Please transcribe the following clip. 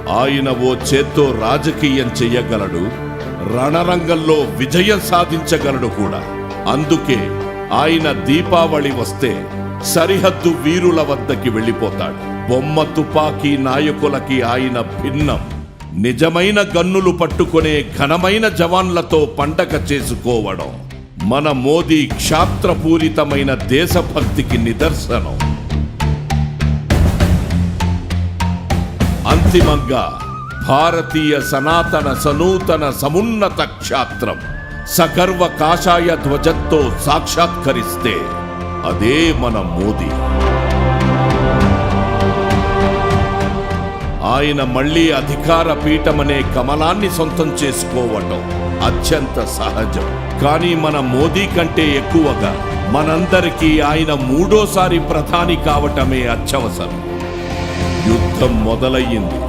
ఆయన ఓ చేత్తో రాజకీయం చెయ్యగలడు, రణరంగంలో విజయం సాధించగలడు కూడా. అందుకే ఆయన దీపావళి వస్తే సరిహద్దు వీరుల వద్దకి వెళ్ళిపోతాడు. బొమ్మ తుపాకీ నాయకులకి ఆయన భిన్నం. నిజమైన గన్నులు పట్టుకునే ఘనమైన జవాన్లతో పండగ చేసుకోవడం మన మోదీ క్షాత్రపూరితమైన దేశభక్తికి నిదర్శనం. అంతిమంగా భారతీయ సనాతన సనూతన సమున్నత క్షాత్రం సగర్వ కాషాయ ధ్వజంతో సాక్షాత్కరిస్తే అదే మన మోదీ. ఆయన మళ్లీ అధికార పీఠమనే కమలాన్ని సొంతం చేసుకోవటం అత్యంత సహజం. కానీ మన మోదీ కంటే ఎక్కువగా మనందరికీ ఆయన మూడోసారి ప్రధాని కావటమే అత్యవసరం. యుద్ధం మొదలయ్యింది.